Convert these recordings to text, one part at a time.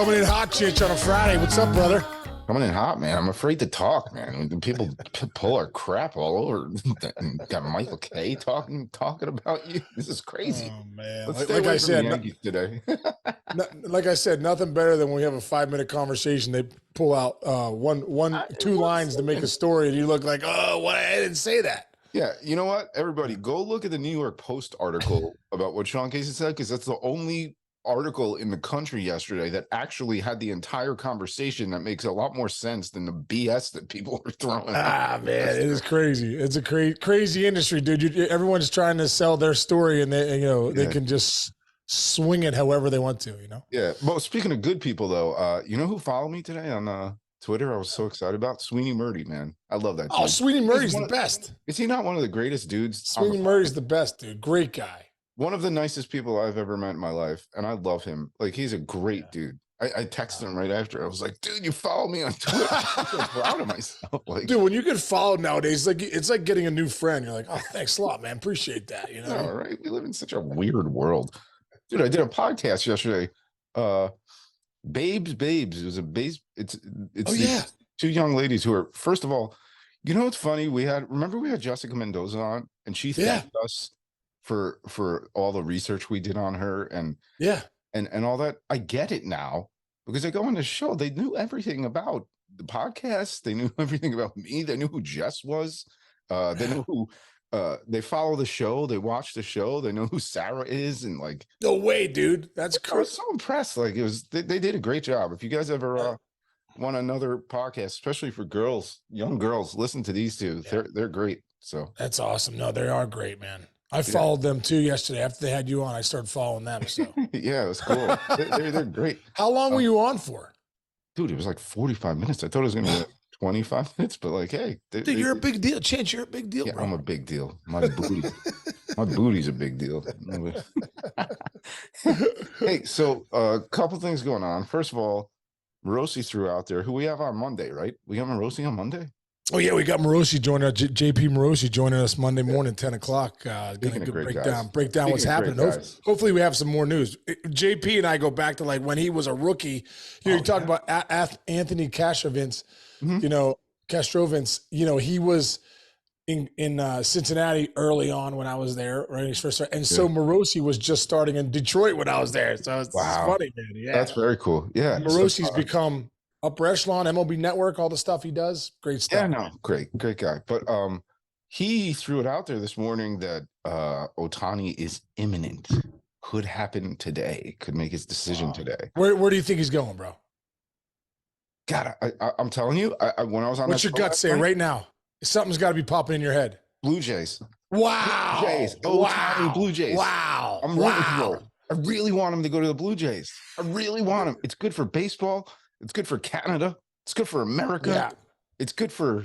Coming in hot, Chich, on a Friday. What's up, brother? Coming in hot, man. I'm afraid to talk, man. People pull our crap all over. Got Michael K talking about you. This is crazy. Oh man! Let's stay Like away I from said, the Yankees today. like I said, nothing better than when we have a 5-minute conversation. They pull out two lines to make a story, and you look like, oh, what? I didn't say that. Yeah, you know what? Everybody, go look at the New York Post article about what Sean Casey said, because that's the only article in the country yesterday that actually had the entire conversation that makes a lot more sense than the BS that people are throwing out. Man, it is crazy. It's a crazy industry, dude. Everyone's trying to sell their story, and they can just swing it however they want to, Yeah. Well, speaking of good people, though, you know who followed me today on Twitter? I was so excited about Sweeney Murdy, man. I love that. Oh, Sweeney Murdy's the best. Is he not one of the greatest dudes? Sweeney Murdy's the best, dude. Great guy. One of the nicest people I've ever met in my life, and I love him. Like, he's a great dude. I texted him right after. I was like, dude, you follow me on Twitter. I'm so proud of myself. Like, dude, when you get followed nowadays, it's like getting a new friend. You're like, oh, thanks a lot, man. Appreciate that. All right. We live in such a weird world. Dude, I did a podcast yesterday. Babes. It was a base. It's two young ladies who are, first of all, you know what's funny? We had Jessica Mendoza on, and she thanked us for all the research we did on her and all that. I get it now, because I go on the show. They knew everything about the podcast. They knew everything about me. They knew who Jess was. They knew who they follow the show. They watch the show. They know who Sarah is. And like, no way, dude. That's crazy. I was so impressed. Like, it was, they did a great job. If you guys ever want another podcast, especially for girls, young girls, listen to these two. They're great. So that's awesome. No, they are great, man. I followed them too yesterday. After they had you on, I started following them. So yeah, it was cool. They're great. How long were you on for? Dude, it was like 45 minutes. I thought it was going to be like 25 minutes, but like, hey. Dude, you're a big deal. Chance, you're a big deal, bro. I'm a big deal. My booty's a big deal. Hey, so a couple things going on. First of all, Morosi threw out there, who we have on Monday, right? We got Morosi on Monday? Oh, yeah, we got Morosi joining us, JP Morosi joining us Monday morning, 10 o'clock. Going to break down what's happening. Hopefully we have some more news. JP and I go back to like when he was a rookie. You talk about Anthony Kastrovins, Kastrovins, he was in Cincinnati early on when I was there, right? His first start. And so Morosi was just starting in Detroit when I was there. So it's funny, man. Yeah. That's very cool. Yeah. Morosi's become upper echelon, MLB Network, all the stuff he does. Great stuff. Yeah, no, great guy. But he threw it out there this morning that Ohtani is imminent. Could happen today. Could make his decision today. Where do you think he's going, bro? God, I'm telling you, when I was on what's your gut say right now? Something's got to be popping in your head. Blue Jays. Wow. Blue Jays. Ohtani, Blue Jays. Wow. I'm rooting for it. I really want him to go to the Blue Jays. I really want him. It's good for baseball. It's good for Canada. It's good for America. Yeah. It's good for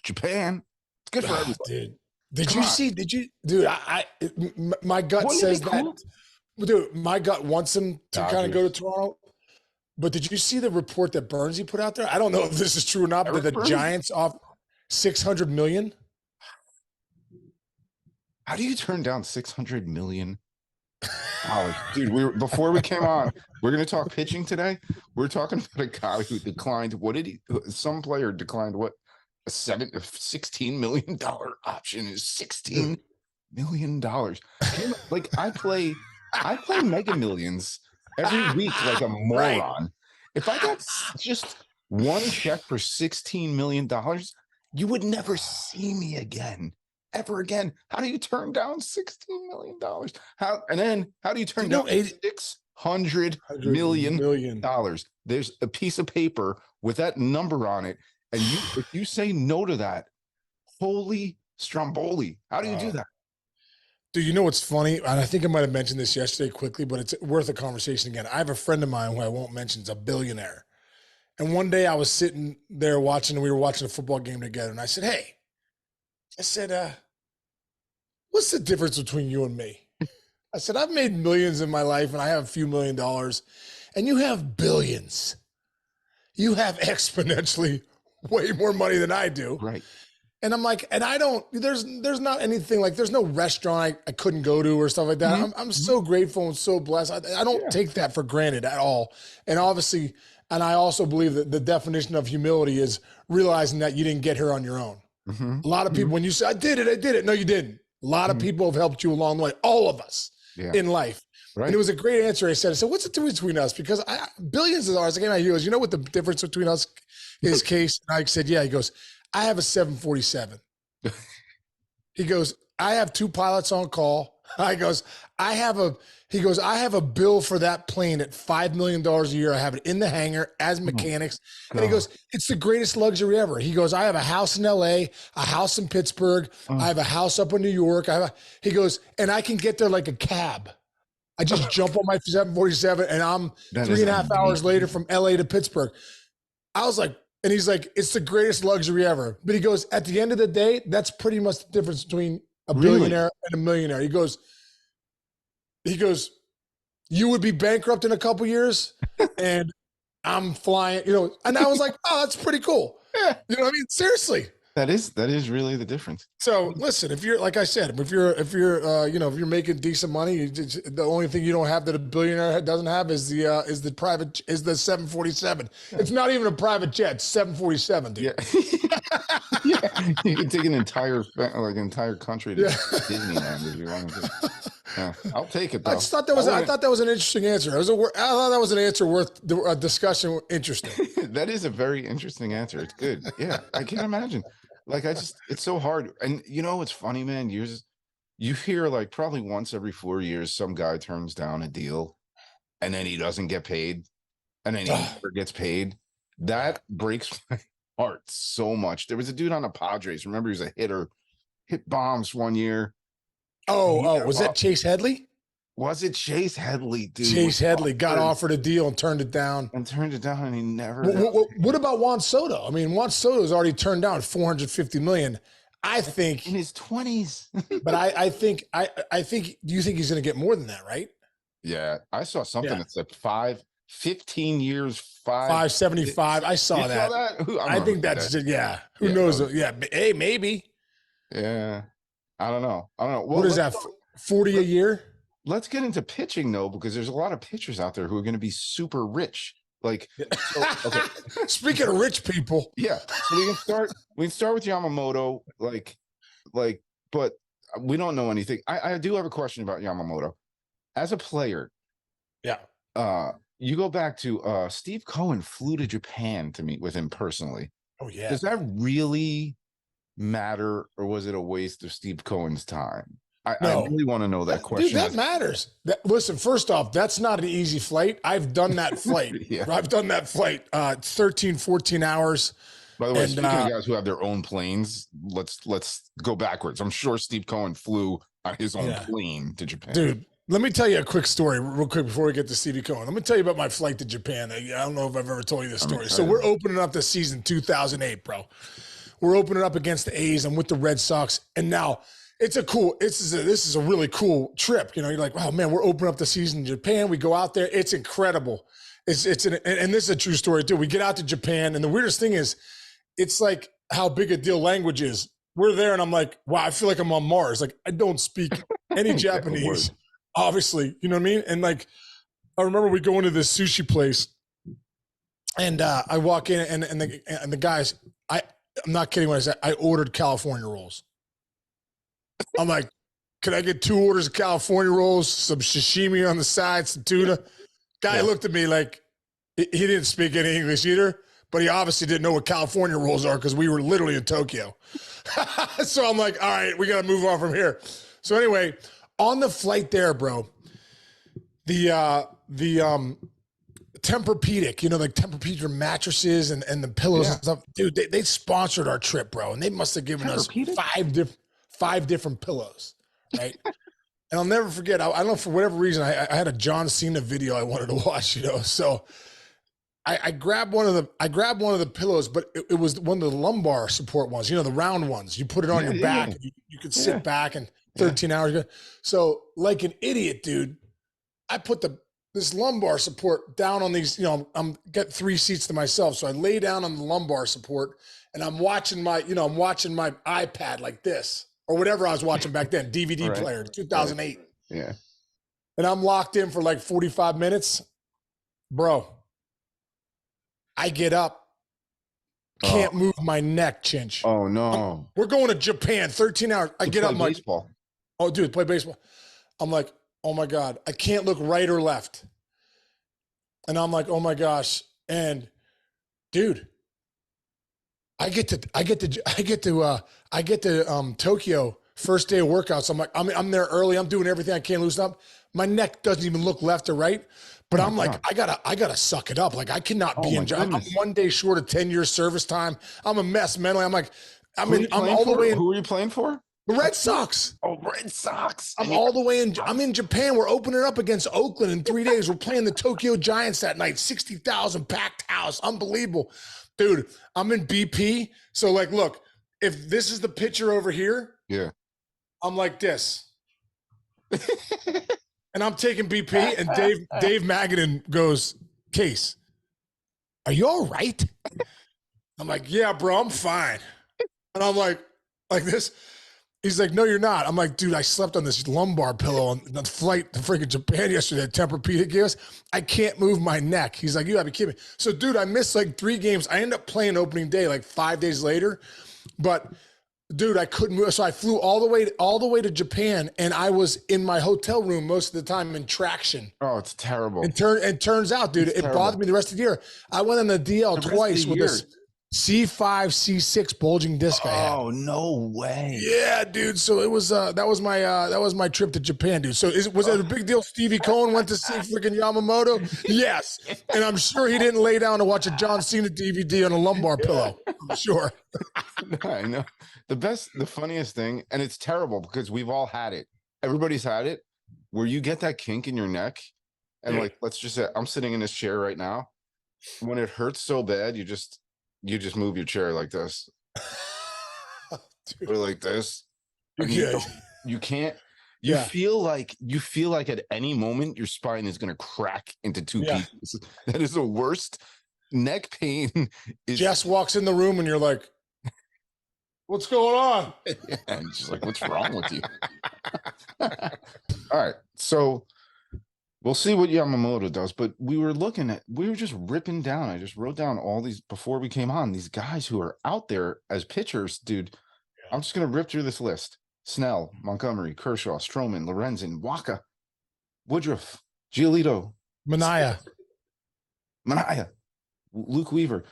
Japan. It's good for everybody. Dude. My gut says that. Dude, my gut wants him to kind of go to Toronto. But did you see the report that Burnsy put out there? I don't know if this is true or not, but the Giants off $600 million. How do you turn down $600 million? Dude, before we came on, we're going to talk pitching today. We're talking about a guy who declined. Some player declined what? A $16 million option is $16 million. Like, I play Mega Millions every week like a moron. Right. If I got just one check for $16 million, you would never see me again. Ever again. How do you turn down $16 million? How do you turn down $600 million? There's a piece of paper with that number on it, and if you say no to that, holy Stromboli, how do you do that? Dude, you know what's funny? And I think I might have mentioned this yesterday quickly, but it's worth a conversation again. I have a friend of mine who I won't mention is a billionaire. And one day I was sitting there we were watching a football game together, and I said, hey, what's the difference between you and me? I said, I've made millions in my life, and I have a few $1 million, and you have billions. You have exponentially way more money than I do. Right. And I'm like, and I don't, there's not anything like, there's no restaurant I couldn't go to or stuff like that. Mhm. I'm so grateful and so blessed. I don't take that for granted at all. And obviously, and I also believe that the definition of humility is realizing that you didn't get here on your own. Mhm. A lot of people, when you say, I did it. No, you didn't. A lot of people have helped you along the way. All of us in life. Right. And it was a great answer. I said, what's the difference between us? Because billions of dollars. I came out, he goes, you know what the difference between us is, Case? And I said, yeah. He goes, I have a 747. He goes, I have 2 pilots on call. I have a bill for that plane at $5 million a year. I have it in the hangar as mechanics. And he goes, it's the greatest luxury ever. He goes, I have a house in LA, a house in Pittsburgh. I have a house up in New York. He goes, and I can get there like a cab. I just jump on my 747 and I'm 3.5 hours later from LA to Pittsburgh. I was like, and he's like, it's the greatest luxury ever. But he goes, at the end of the day, that's pretty much the difference between a billionaire and a millionaire. He goes, you would be bankrupt in a couple years and I'm flying, and I was like, oh, that's pretty cool. Yeah. You know what I mean? Seriously. That is really the difference. So listen, if you're, like I said, if you're making decent money, the only thing you don't have that a billionaire doesn't have is the 747. It's not even a private jet. It's 747, dude. Yeah. You can take an entire country to Disneyland if you wanted to. Yeah. I'll take it though. I thought that was an interesting answer. I thought that was an answer worth a discussion. Interesting. That is a very interesting answer. It's good. Yeah, I can't imagine. Like it's so hard. And it's funny, man. You hear like probably once every 4 years, some guy turns down a deal, and then he doesn't get paid, and then he never gets paid. That breaks my heart so much. There was a dude on the Padres. Remember, he was a hitter, hit bombs one year. Was that Chase Headley? Was it Chase Headley, dude? Chase Headley got offered a deal and turned it down. And he never. What about Juan Soto? I mean, Juan Soto's already turned down $450 million. I think in his 20s. But I think. Do you think he's going to get more than that? Right? Yeah, I saw something that said 15 years, 575. I saw that. I think that's just, Who knows? Yeah. Hey, maybe. Yeah. I don't know. Well, what is that? 40 a year? Let's get into pitching though, because there's a lot of pitchers out there who are going to be super rich. Okay. Speaking of rich people. Yeah. So we can start with Yamamoto, but we don't know anything. I do have a question about Yamamoto. As a player. Yeah. You go back to Steve Cohen flew to Japan to meet with him personally. Oh yeah. Does that really matter, or was it a waste of Steve Cohen's time? I really want to know that question. Dude, that matters. Listen, first off, that's not an easy flight. I've done that flight. I've done that flight. 13, 14 hours. By the way, speaking of guys who have their own planes, let's go backwards. I'm sure Steve Cohen flew on his own plane to Japan. Dude, let me tell you a quick story real quick before we get to Stevie Cohen. Let me tell you about my flight to Japan. I don't know if I've ever told you this story. So we're opening up the season 2008, bro. We're opening up against the A's. I'm with the Red Sox. And now this is a really cool trip. You're like, wow, man, we're opening up the season in Japan. We go out there. It's incredible. And this is a true story too. We get out to Japan. And the weirdest thing is, it's like how big a deal language is. We're there and I'm like, wow, I feel like I'm on Mars. Like I don't speak any Japanese, obviously, you know what I mean? And like, I remember we go into this sushi place and I walk in and the guys, I'm not kidding when I say I ordered California rolls. I'm like, can I get 2 orders of California rolls, some sashimi on the side, some tuna? Guy looked at me like he didn't speak any English either, but he obviously didn't know what California rolls are because we were literally in Tokyo. So I'm like, all right, we got to move on from here. So anyway, on the flight there, bro, the Tempur-Pedic, like Tempur-Pedic mattresses and the pillows and stuff. Dude, they sponsored our trip, bro. And they must have given us 5 different pillows, right? And I'll never forget, I don't know, for whatever reason, I had a John Cena video I wanted to watch, So I grabbed one of the pillows, but it was one of the lumbar support ones, the round ones. You put it on your back, you could sit back and 13 hours ago. So like an idiot, dude, I put the this lumbar support down on these, I'm got 3 seats to myself. So I lay down on the lumbar support and I'm watching my iPad like this or whatever I was watching back then, DVD player, 2008. Right. Yeah. And I'm locked in for like 45 minutes. Bro, I get up, can't move my neck, Chinch. Oh, no. We're going to Japan, 13 hours. I get up, play baseball. Oh, dude, play baseball. I'm like, oh my God, I can't look right or left. And I'm like, oh my gosh. And dude, I get to Tokyo first day of workouts. I'm like, I'm there early. I'm doing everything I can loosen up. My neck doesn't even look left or right. But I'm like, I gotta suck it up. Like I cannot be in. I'm 1 day short of 10 years service time. I'm a mess mentally. I'm like, I'm all the way in. Who are you playing for? The Red Sox. Oh, Red Sox. I'm all the way in. I'm in Japan. We're opening up against Oakland in 3 days. We're playing the Tokyo Giants that night. 60,000 packed house. Unbelievable. Dude, I'm in BP. So like, look, if this is the picture over here, yeah, I'm like this. And I'm taking BP and Dave Magadan goes, Case, are you all right? I'm like, yeah, bro, I'm fine. And I'm like this. He's like, no, you're not. I'm like, dude, I slept on this lumbar pillow on the flight to freaking Japan yesterday. Tempur-Pedic gave us. I can't move my neck. He's like, you gotta be kidding me. So, dude, I missed like 3 games. I ended up playing opening day like 5 days later. But, dude, I couldn't move. So I flew all the way to Japan, and I was in my hotel room most of the time in traction. Oh, it's terrible. And turns out, dude, it bothered me the rest of the year. I went on the DL twice with this C5, C6 bulging disc I had. Oh, no way. Yeah, dude. So it was that was my trip to Japan, dude. So was it a big deal? Stevie Cohen went to see freaking Yamamoto? Yes. And I'm sure he didn't lay down to watch a John Cena DVD on a lumbar pillow. I'm sure. I know. The funniest thing, and it's terrible because we've all had it. Everybody's had it, where you get that kink in your neck. And like, let's just say I'm sitting in this chair right now. When it hurts so bad, you just move your chair like this. Or like this. You can't. You feel like at any moment your spine is going to crack into 2 pieces. That is the worst. Neck pain is. Jess walks in the room and you're like, what's going on? And she's like, what's wrong with you? All right. So we'll see what Yamamoto does, but we were just ripping down. I just wrote down all these before we came on, these guys who are out there as pitchers, dude. I'm just going to rip through this list. Snell, Montgomery, Kershaw, Stroman, Lorenzen, Wacha, Woodruff, Giolito, Manaea, Luke Weaver.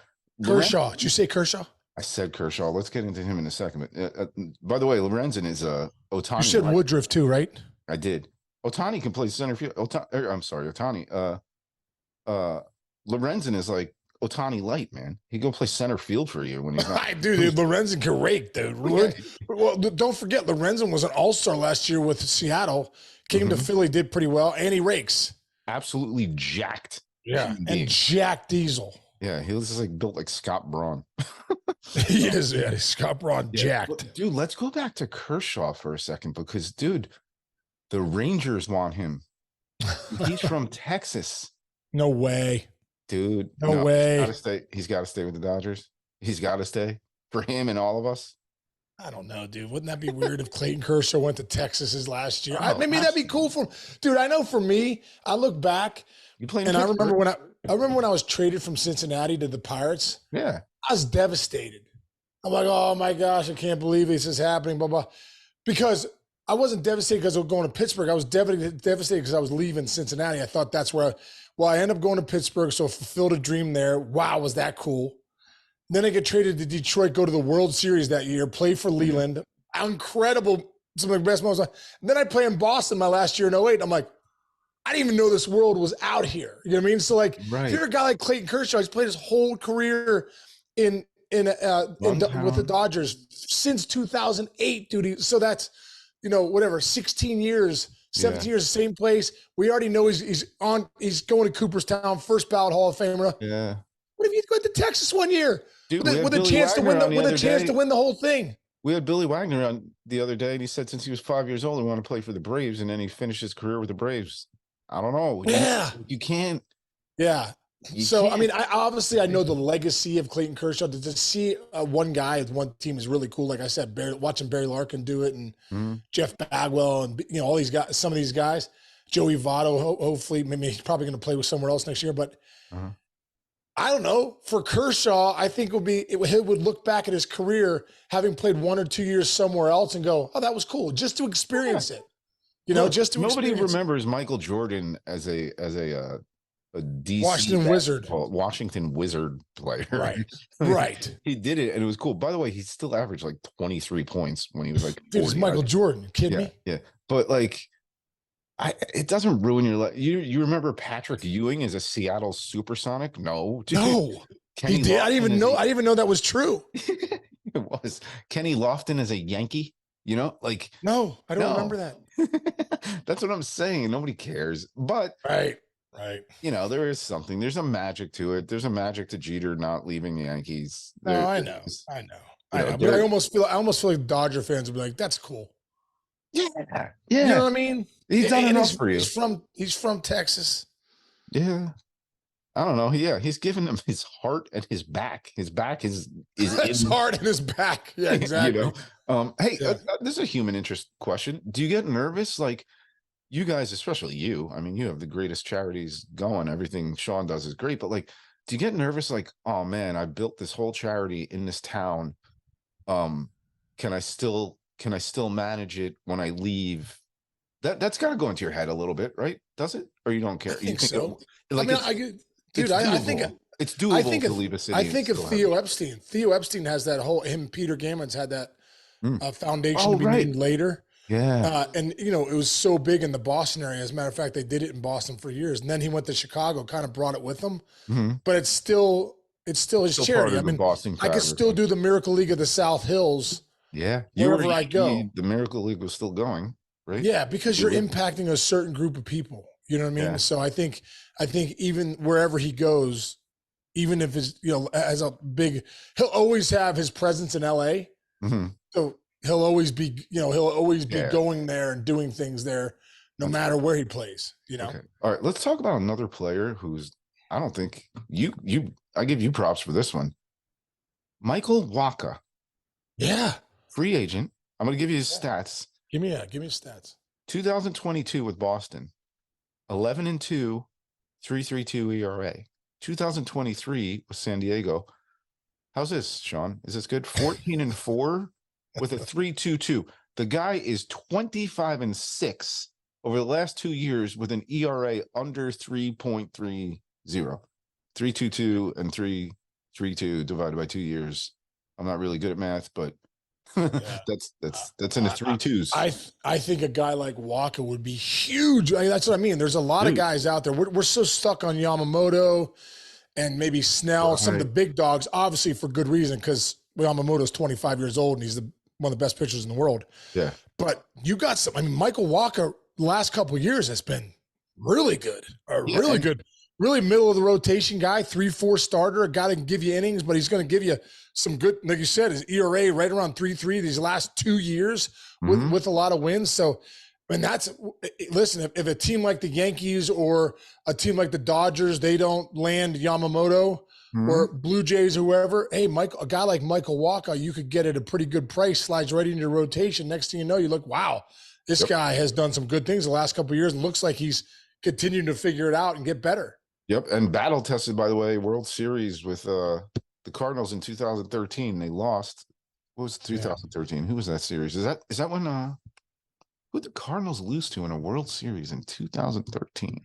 Kershaw. Did you say Kershaw? I said Kershaw. Let's get into him in a second. But by the way, Lorenzen is Ohtani. You said Woodruff too, right? I did. Ohtani can play center field. I'm sorry, Ohtani. Lorenzen is like Ohtani light, man. He go play center field for you when he's not. Dude, Lorenzen can rake, dude. Well, don't forget, Lorenzen was an all-star last year with Seattle. Came to Philly, did pretty well, and he rakes. Absolutely jacked. Yeah, and Jack Diesel. Yeah, he was just like built like Scott Braun. He is, yeah. Scott Braun jacked. Well, dude, let's go back to Kershaw for a second because, dude, the Rangers want him. He's from Texas. No way. Dude. No way. He's got to stay with the Dodgers. He's got to stay for him and all of us. I don't know, dude. Wouldn't that be weird if Clayton Kershaw went to Texas his last year? Maybe that'd be cool for him. Dude, I know for me, I look back and I remember when I was traded from Cincinnati to the Pirates. Yeah. I was devastated. I'm like, oh my gosh, I can't believe this is happening, blah, blah. Because I wasn't devastated because I was going to Pittsburgh. I was devastated because I was leaving Cincinnati. I thought that's where I ended up going to Pittsburgh, so I fulfilled a dream there. Wow, was that cool. Then I get traded to Detroit, go to the World Series that year, play for Leland. Incredible, some of the best moments. And then I play in Boston my last year in 08. I'm like, I didn't even know this world was out here. You know what I mean? So like, if you're a guy like Clayton Kershaw, he's played his whole career with the Dodgers since 2008, dude. So that's, 16 years, 17 years, same place. We already know he's going to Cooperstown, first ballot Hall of Famer. Yeah. What if you go to Texas one year, dude, with a chance to win the whole thing? We had Billy Wagner on the other day, and he said since he was 5 years old, he wanted to play for the Braves, and then he finished his career with the Braves. I don't know. Yeah. You can't. Yeah. You So, can't. I mean, I know the legacy of Clayton Kershaw. To see one guy with one team is really cool. Like I said, watching Barry Larkin do it, and Jeff Bagwell, and all these guys, some of these guys, Joey Votto, hopefully, maybe he's probably going to play with somewhere else next year. But I don't know. For Kershaw, I think he would look back at his career having played 1 or 2 years somewhere else and go, "Oh, that was cool," just to experience it. Look, just to nobody remembers Michael Jordan as a DC Washington Wizard player. Right. Right. He did it and it was cool. By the way, he still averaged like 23 points when he was like, dude, it's Michael Jordan. You kidding me? Yeah. But like, it doesn't ruin your life. You remember Patrick Ewing as a Seattle Supersonic? No. Dude. No. He did. I didn't even know that was true. It was. Kenny Lofton as a Yankee, like. No, I don't remember that. That's what I'm saying. Nobody cares. But right. There is something. There's a magic to it. There's a magic to Jeter not leaving the Yankees. No, I know. But I almost feel like Dodger fans would be like, "That's cool." Yeah. You know what I mean? He's done enough for you. He's from Texas. Yeah. I don't know. Yeah, he's given him his heart and his back. His back is his heart and his back. Yeah, exactly. Hey, this is a human interest question. Do you get nervous? Like, you guys, especially you, I mean, you have the greatest charities going. Everything Sean does is great, but like, do you get nervous? Like, oh man, I built this whole charity in this town. Can I still manage it when I leave? That's got to go into your head a little bit, right? Does it? Or you don't care? I think so. Like, I think it's doable to leave a city. I think of Theo Epstein. Theo Epstein has that whole, Peter Gammons had that foundation to be named later. Yeah. And it was so big in the Boston area. As a matter of fact, they did it in Boston for years. And then he went to Chicago, kind of brought it with him. But it's still his charity. I mean, I could still do the Miracle League of the South Hills. Yeah. Wherever I go. The Miracle League was still going, right? Yeah, because you're impacting a certain group of people. You know what I mean? Yeah. So I think even wherever he goes, even if it's, as a big, he'll always have his presence in LA. So he'll always be going there and doing things there, no matter where he plays, Okay. All right. Let's talk about another player who's, I don't think I give you props for this one. Michael Wacha. Yeah. Free agent. I'm going to give you his stats. Give me his stats. 2022 with Boston, 11-2, 3.32 ERA. 2023 with San Diego. How's this, Sean? Is this good? 14-4 with a 3.22. The guy is 25-6 over the last 2 years with an ERA under 3.30. 3.22 and 3.32 divided by 2 years. I'm not really good at math, but that's in the 3.2s. I think a guy like Wacha would be huge. That's what I mean. There's a lot of guys out there. We're so stuck on Yamamoto and maybe Snell, some of the big dogs, obviously for good reason, because Yamamoto's 25 years old and he's one of the best pitchers in the world. Yeah. But you got some. I mean, Michael Wacha the last couple of years has been really good. Really good. Really middle of the rotation guy, 3-4 starter, a guy that can give you innings, but he's going to give you some good, like you said, his ERA right around 3.3 these last 2 years with a lot of wins. So, listen, if a team like the Yankees or a team like the Dodgers, they don't land Yamamoto or Blue Jays or whoever, hey, a guy like Michael Wacha, you could get at a pretty good price, slides right into your rotation. Next thing you know, you look, wow, this guy has done some good things the last couple of years. It looks like he's continuing to figure it out and get better. Yep, and battle tested, by the way, World Series with the Cardinals in 2013. They lost. What was 2013? Who was that series? Is that when who did the Cardinals lose to in a World Series in 2013?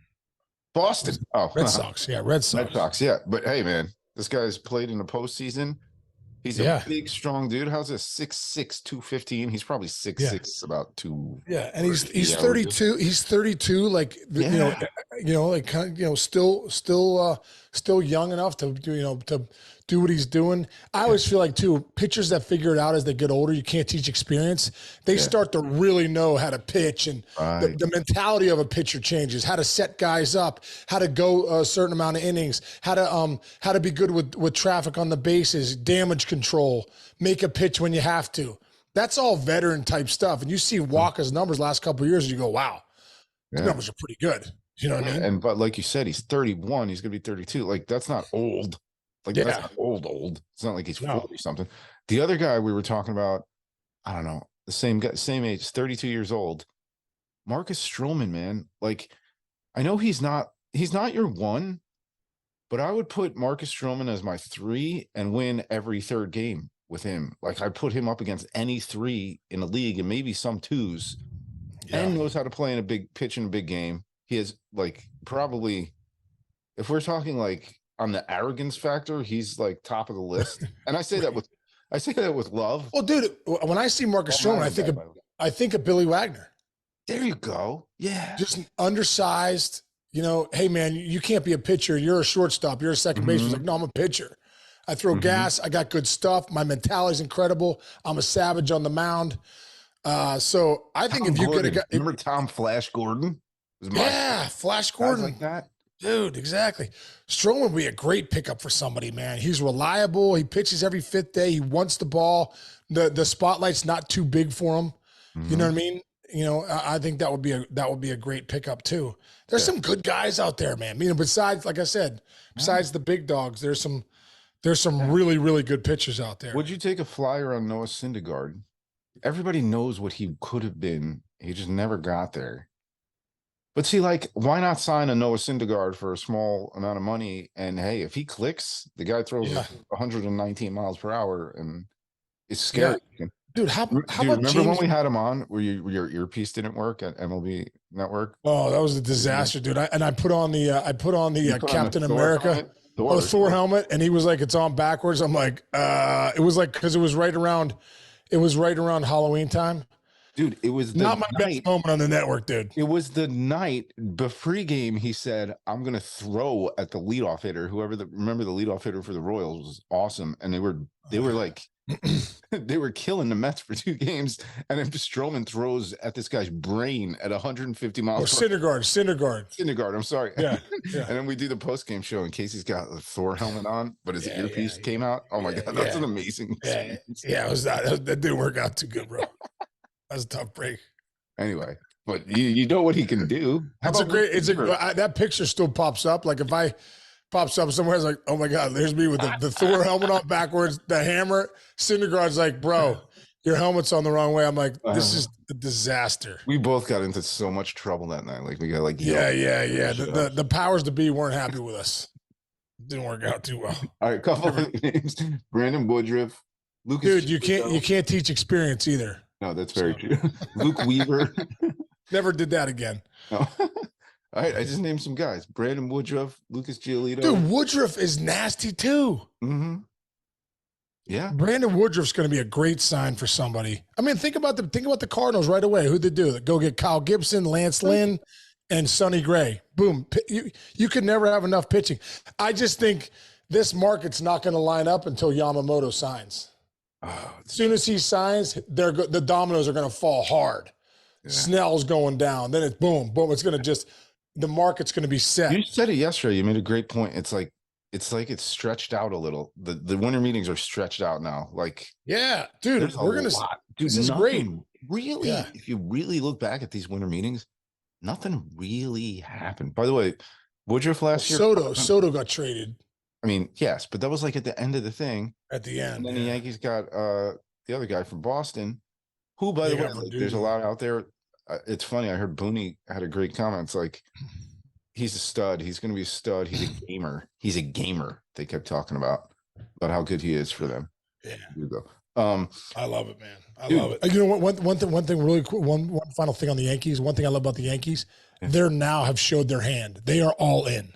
Boston. Oh, Red Sox. Yeah, Red Sox. Red Sox. Yeah, but hey, man, this guy's played in the postseason. He's a big, strong dude. How's this? 6'6", 215. He's probably 6'6", about 2. Yeah, and he's 32. He's 32. Like still young enough to do what he's doing. I always feel like too, pitchers that figure it out as they get older, you can't teach experience. They start to really know how to pitch, and the mentality of a pitcher changes. How to set guys up, how to go a certain amount of innings, how to be good with traffic on the bases, damage control, make a pitch when you have to. That's all veteran type stuff. And you see Walker's numbers last couple of years, and you go, wow, his numbers are pretty good. You know what I mean? But like you said, he's 31. He's gonna be 32. Like that's not old. Like that's not old. It's not like he's 40 something. The other guy we were talking about, I don't know, the same guy, same age, 32 years old. Marcus Stroman, man. Like, I know he's not your one, but I would put Marcus Stroman as my 3 and win every third game with him. Like, I'd put him up against any 3 in the league and maybe some 2s, and knows how to play in a big pitch in a big game. He is like probably, if we're talking like on the arrogance factor, he's like top of the list. And I say that with love. Well, dude, when I see Marcus Stroman, I think of Billy Wagner. There you go. Yeah. Just undersized, you know, hey man, you can't be a pitcher. You're a shortstop. You're a second baseman. He's like, no, I'm a pitcher. I throw gas. I got good stuff. My mentality is incredible. I'm a savage on the mound. So I think if you could have got, remember Tom Flash Gordon? Flash Gordon, like that, dude. Exactly. Stroman would be a great pickup for somebody, man. He's reliable. He pitches every 5th day. He wants the ball. The spotlight's not too big for him. You know what I mean? You know, I think that would be a great pickup too. There's some good guys out there, man. You know, besides, like I said, besides the big dogs, there's some really, really good pitchers out there. Would you take a flyer on Noah Syndergaard? Everybody knows what he could have been. He just never got there. But see, like, why not sign a Noah Syndergaard for a small amount of money? And hey, if he clicks, the guy throws 119 miles per hour, and it's scary. Yeah. Dude, how about remember James... when we had him on where your earpiece didn't work at MLB Network? Oh, that was a disaster, dude. I put on the Captain America Thor helmet, and he was like, it's on backwards. I'm like, it was like, because it was right around Halloween time. Dude, it was not my best moment on the network, dude. It was the night pre-game. He said, "I'm gonna throw at the leadoff hitter." Remember the leadoff hitter for the Royals was awesome, and they were like, they were killing the Mets for 2 games. And if Stroman throws at this guy's brain at 150 miles per hour. Syndergaard. I'm sorry. Yeah. And then we do the post-game show, and Casey's got a Thor helmet on, but his earpiece came out. Oh my god, that's an amazing. It was that didn't work out too good, bro. That's a tough break. Anyway, but you know what he can do. That picture still pops up. Like if I pops up somewhere, it's like, oh my god, there's me with the Thor helmet on backwards, the hammer. Syndergaard's like, bro, your helmet's on the wrong way. I'm like, this is a disaster. We both got into so much trouble that night. Like we got like The powers to be weren't happy with us. Didn't work out too well. All right, couple of names: Brandon Woodruff, Lucas. Dude, you can't teach experience either. No, that's very true. Luke Weaver. Never did that again. No. All right, I just named some guys. Brandon Woodruff, Lucas Giolito. Dude, Woodruff is nasty too. Yeah. Brandon Woodruff's going to be a great sign for somebody. I mean, think about the Cardinals right away. Who'd they do? Go get Kyle Gibson, Lance Lynn, and Sonny Gray. Boom. You could never have enough pitching. I just think this market's not going to line up until Yamamoto signs. As soon as he signs, the dominoes are going to fall hard. Yeah. Snell's going down. Then it's boom, boom. It's going to the market's going to be set. You said it yesterday. You made a great point. It's like it's stretched out a little. The winter meetings are stretched out now. Like, yeah, dude, we're going to. This is great. Really, if you really look back at these winter meetings, nothing really happened. By the way, Woodruff last year. Soto got traded. I mean, yes, but that was like at the end of the thing. At the end. And then the Yankees got the other guy from Boston, who, by the way, like, there's a lot out there. It's funny. I heard Booney had a great comment. It's like, he's a stud. He's going to be a stud. He's a gamer. He's a gamer. They kept talking about how good he is for them. Yeah. Here you go. I love it, man. I love it. You know what? One thing really quick. One final thing on the Yankees. One thing I love about the Yankees, they now have showed their hand. They are all in.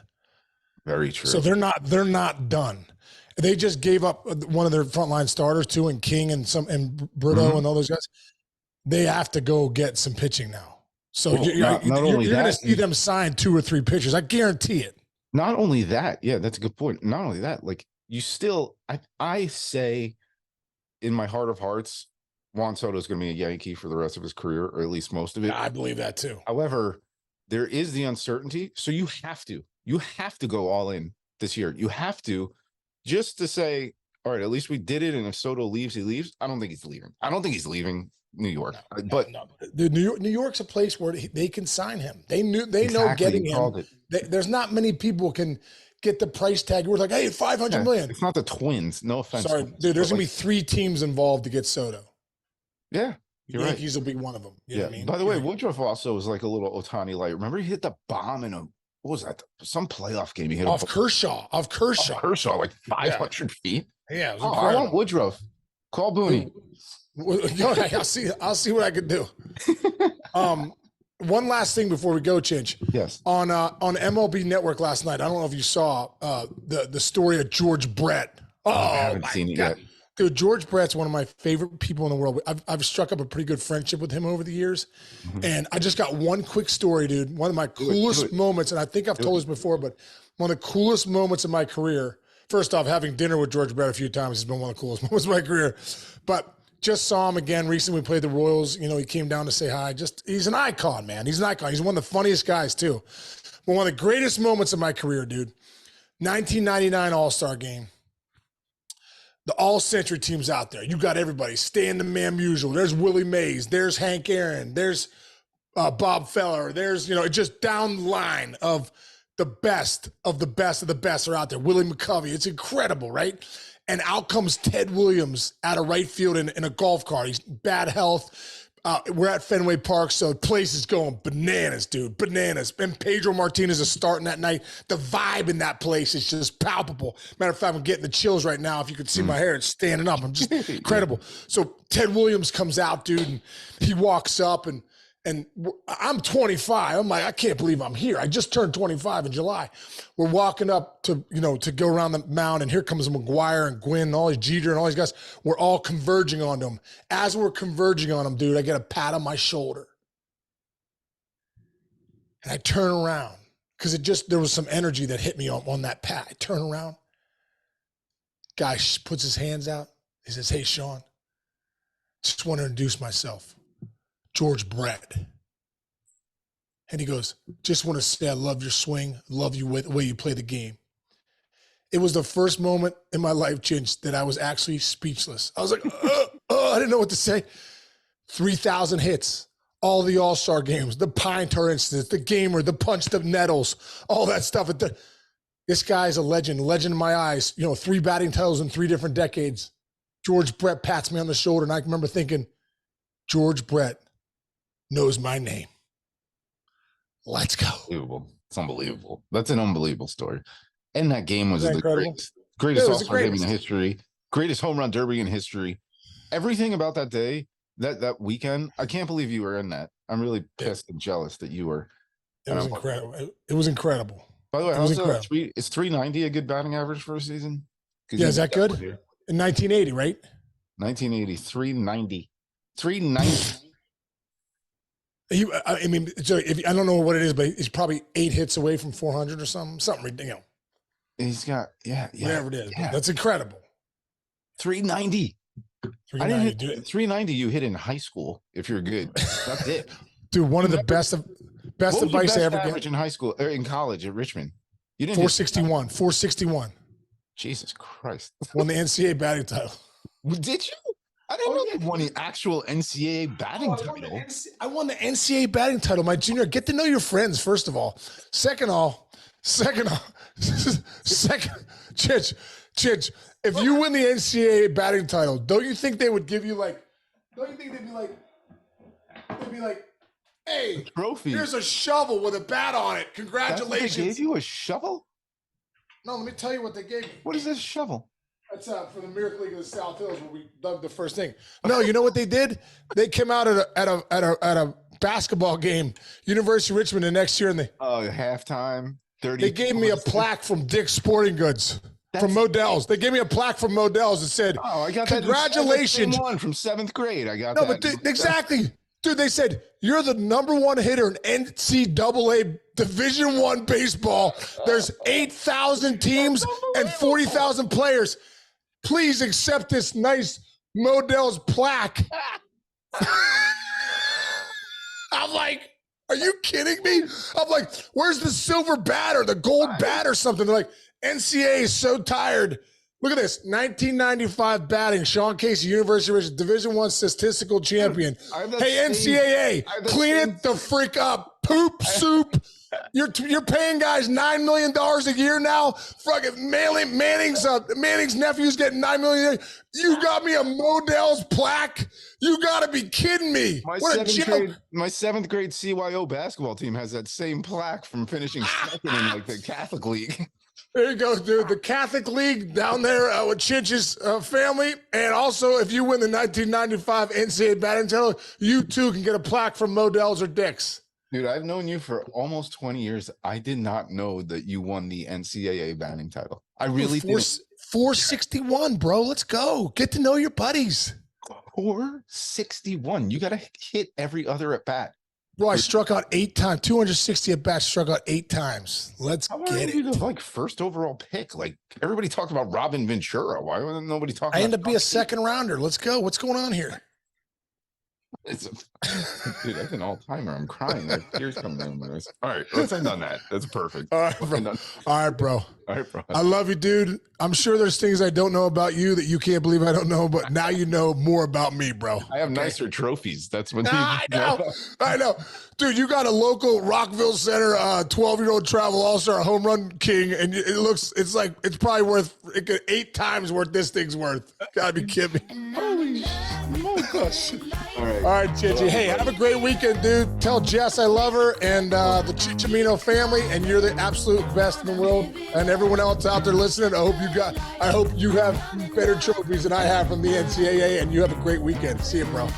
Very true. So they're not done. They just gave up one of their frontline starters too, and King and Brito and all those guys. They have to go get some pitching now. So you're going to see them sign 2 or 3 pitchers. I guarantee it. Not only that, yeah, that's a good point. Not only that, like you still, I say, in my heart of hearts, Juan Soto is going to be a Yankee for the rest of his career, or at least most of it. I believe that too. However, there is the uncertainty, so you have to go all in this year. You have to, just to say, all right, at least we did it. And if Soto leaves, he leaves. I don't think he's leaving. New York. Dude, New York's a place where they can sign him. They know getting him. There's not many people can get the price tag. We're like, hey, $500 million. It's not the Twins. No offense. Sorry, dude. There's gonna be 3 teams involved to get Soto. Yeah, you're right. Yankees will be one of them. You know what I mean? By the way, Woodruff also was like a little Ohtani light. Remember, he hit the bomb in what was that? Some playoff game. He hit off Kershaw, like 500 feet. Yeah, it was I want Woodruff. Call Booney. I'll see what I can do. One last thing before we go, Chinch. Yes. On MLB Network last night, I don't know if you saw the story of George Brett. Oh, I haven't seen it yet. Dude, George Brett's one of my favorite people in the world. I've struck up a pretty good friendship with him over the years. Mm-hmm. And I just got one quick story, dude. One of my coolest moments, and I think I've told this before, but one of the coolest moments in my career. First off, having dinner with George Brett a few times has been one of the coolest moments of my career. But just saw him again recently. We played the Royals. You know, he came down to say hi. He's an icon, man. He's an icon. He's one of the funniest guys, too. But one of the greatest moments of my career, dude. 1999 All-Star Game. The all-century team's out there. You got everybody. Stan the Man Musial. There's Willie Mays. There's Hank Aaron. There's Bob Feller. There's, just down the line of the best of the best of the best are out there. Willie McCovey. It's incredible, right? And out comes Ted Williams out of right field in a golf cart. He's bad health. We're at Fenway Park, so the place is going bananas, dude. Bananas. And Pedro Martinez is starting that night. The vibe in that place is just palpable. Matter of fact, I'm getting the chills right now. If you could see my hair, it's standing up. I'm just incredible. So Ted Williams comes out, dude, and he walks up, and I'm 25. I'm like, I can't believe I'm here. I just turned 25 in July. We're walking up to go around the mound, and here comes McGuire and Gwynn and all these Jeter and all these guys. We're all converging on him. As we're converging on him, dude, I get a pat on my shoulder. And I turn around because there was some energy that hit me on that pat. I turn around. Guy puts his hands out. He says, hey, Sean, just want to introduce myself. George Brett. And he goes, just want to say I love your swing, love you the way you play the game. It was the first moment in my life, Chinch, that I was actually speechless. I was like, I didn't know what to say. 3,000 hits, all the All-Star games, the Pine Tar incident, the gamer, the punch the nettles, all that stuff. This guy's a legend in my eyes. 3 batting titles in 3 different decades. George Brett pats me on the shoulder, and I remember thinking, George Brett knows my name. Let's go. Unbelievable. It's unbelievable. That's an unbelievable story. And that game was the greatest All-Star game in history, greatest home run derby in history. Everything about that day, that weekend, I can't believe you were in that. I'm really pissed and jealous that you were. It was incredible. It was incredible. By the way, is 390 a good batting average for a season? Yeah, is that good? In 1980, right? 1980, 390. 390. So I don't know what it is, but he's probably 8 hits away from 400 or something ridiculous. He's got whatever it is. Yeah. That's incredible. 390. I didn't hit 390. You hit in high school if you're good. That's it, dude. One of the best advice I ever get in high school or in college at Richmond. You didn't 461. 461. Jesus Christ! Won the NCAA batting title. Did you? I didn't know you won the actual NCAA batting title. I won the NCAA batting title my junior. Get to know your friends, first of all. Second, Chich, if you win the NCAA batting title, don't you think they would give you don't you think they'd be like, hey, trophy. Here's a shovel with a bat on it. Congratulations. They gave you a shovel? No, let me tell you what they gave me. What is this shovel? That's for the Miracle League of the South Hills where we dug the first thing. No, you know what they did? They came out at a basketball game, University of Richmond, the next year, and halftime. They gave me a plaque from Dick's Sporting Goods. From Modell's. They gave me a plaque from Modell's that said, I got congratulations. That one from 7th grade. I got that. No, but exactly. Dude, they said, you're the #1 hitter in NCAA Division I baseball. There's 8,000 teams and 40,000 players. Please accept this nice Modell's plaque. I'm like, are you kidding me? I'm like, where's the silver bat or the gold bat or something? They're like, NCAA is so tired. Look at this. 1995 batting. Sean Casey, University of Richmond, Division I statistical champion. Hey, NCAA, clean it the freak up. Poop soup. You're paying guys $9 million a year now. Fucking Manning's nephew's getting $9 million. You got me a Modell's plaque. You got to be kidding me. My seventh grade CYO basketball team has that same plaque from finishing second in like the Catholic League. There you go, dude. The Catholic League down there with Chinch's family. And also, if you win the 1995 NCAA batting title, you too can get a plaque from Modell's or Dick's. Dude, I've known you for almost 20 years. I did not know that you won the NCAA batting title. I really did. 461, bro. Let's go. Get to know your buddies. 461. You got to hit every other at bat. Bro, I struck out 8 times. 260 at bat, struck out 8 times. Let's get it. The, like first overall pick. Like everybody talked about Robin Ventura. Why wasn't nobody talking? I end up being a second rounder. Let's go. What's going on here? Dude, that's an all-timer. I'm crying. Like, tears coming down my eyes. All right, let's end on that. That's perfect. All right, bro. All right, bro. I love you, dude. I'm sure there's things I don't know about you that you can't believe I don't know, but now you know more about me, bro. I have nicer trophies. That's what I know. Dude, you got a local Rockville Center 12-year-old travel all-star home run king, and it's probably worth 8 times what this thing's worth. Gotta be kidding me. Holy gosh. All right, Chichi. Hey, have a great weekend, dude. Tell Jess I love her and the Chichimino family, and you're the absolute best in the world. And everyone else out there listening, I hope you have better trophies than I have from the NCAA, and you have a great weekend. See you, bro.